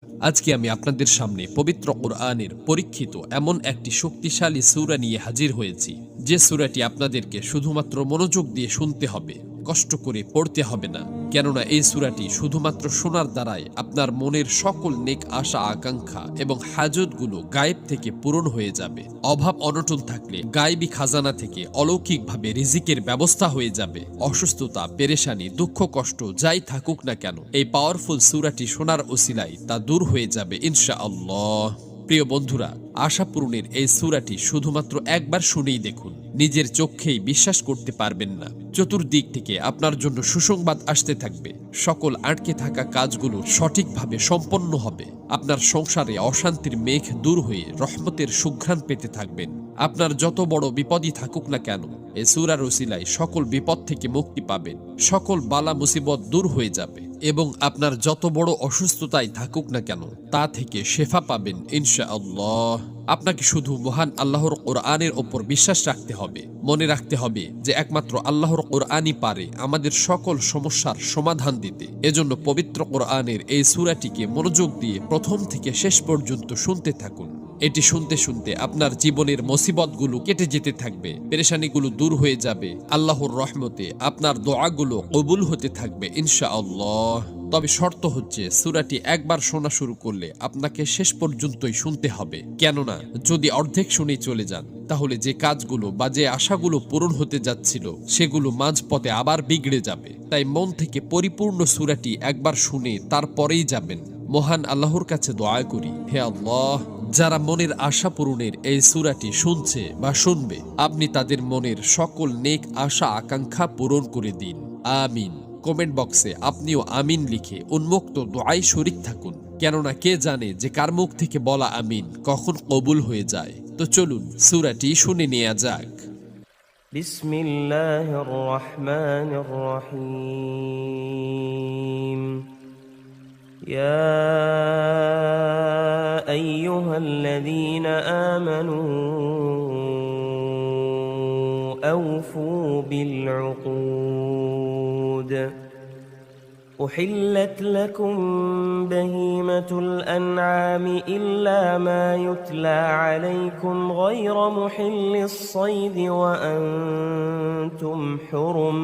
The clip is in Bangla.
আজকে আমি আপনাদের সামনে পবিত্র কোরআনের পরীক্ষিত এমন একটি শক্তিশালী সূরা নিয়ে হাজির হয়েছি, যে সূরাটি আপনাদেরকে শুধুমাত্র মনোযোগ দিয়ে শুনতে হবে, কষ্ট করে পড়তে হবে না। কেননা এই সূরাটি শুধুমাত্র শোনার দ্বারাই আপনার মনের সকল নেক আশা আকাঙ্ক্ষা এবং হাজতগুলো গায়েব থেকে পূরণ হয়ে যাবে। অভাব অনটন থাকলে গায়েবী খাজানা থেকে অলৌকিকভাবে রিজিকের ব্যবস্থা হয়ে যাবে। অসুস্থতা, পেরেশানি, দুঃখ কষ্ট যাই থাকুক না কেন, এই পাওয়ারফুল সূরাটি শোনার ওসিলায় তা দূর হয়ে যাবে ইনশাআল্লাহ। প্রিয় বন্ধুরা, আশা পূরণের এই সূরাটি শুধুমাত্র একবার শুনেই দেখুন, নিজের চোখেই বিশ্বাস করতে পারবেন না। চতুর্দিক থেকে আপনার জন্য সুসংবাদ আসতে থাকবে। সকল আটকে থাকা কাজগুলো সঠিকভাবে সম্পন্ন হবে। আপনার সংসারে অশান্তির মেঘ দূর হয়ে রহমতের সুঘ্রাণ পেতে থাকবেন। আপনার যত বড় বিপদই থাকুক না কেন, এই সূরার ওসিলায় সকল বিপদ থেকে মুক্তি পাবেন। সকল বালা মুসিবত দূর হয়ে যাবে এবং আপনার যত বড় অসুস্থতাই থাকুক না কেন, তা থেকে শেফা পাবেন ইনশাআল্লাহ। আপনাকে শুধু মহান আল্লাহর কোরআনের ওপর বিশ্বাস রাখতে হবে। মনে রাখতে হবে যে একমাত্র আল্লাহর কোরআনই পারে আমাদের সকল সমস্যার সমাধান দিতে। এজন্য পবিত্র কোরআনের এই সূরাটিকে মনোযোগ দিয়ে প্রথম থেকে শেষ পর্যন্ত শুনতে থাকুন। এটি শুনতে শুনতে আপনার জীবনের মুসিবতগুলো কেটে যেতে থাকবে, পেরেশানিগুলো দূর হয়ে যাবে। আল্লাহর রহমতে আপনার দোয়াগুলো কবুল হতে থাকবে ইনশাআল্লাহ। তবে শর্ত হচ্ছে, সূরাটি একবার শোনা শুরু করলে আপনাকে শেষ পর্যন্তই শুনতে হবে। কেননা যদি অর্ধেক শুনেই চলে যান, তাহলে যে কাজগুলো বা যে আশাগুলো পূরণ হতে যাচ্ছিল, সেগুলো মাঝপথে আবার বিগড়ে যাবে। তাই মন থেকে পরিপূর্ণ সূরাটি একবার শুনে তারপরেই যাবেন। মহান আল্লাহর কাছে দোয়া করি, হে আল্লাহ, যারা মনের আশা পূরণের এই সূরাটি শুনছে বা শুনবে, আপনি তাদের মনের সকল নেক আশা আকাঙ্ক্ষা পূরণ করে দিন, আমিন। কমেন্ট বক্সে আপনিও আমিন লিখে উন্মুক্ত দোয়ায় শরীক থাকুন। কেননা কে জানে যে কার মুখ থেকে বলা আমিন কখন কবুল হয়ে যায়। তো চলুন সূরাটি শুনে নেওয়া যাক। বিসমিল্লাহির রহমানির রহিম। ইয়া আইয়ুহাল্লাযীনা আমানু আওফু বিল উকুদ। أحلت لكم بهيمة الأنعام إلا ما يتلى عليكم غير محل الصيد وأنتم حرم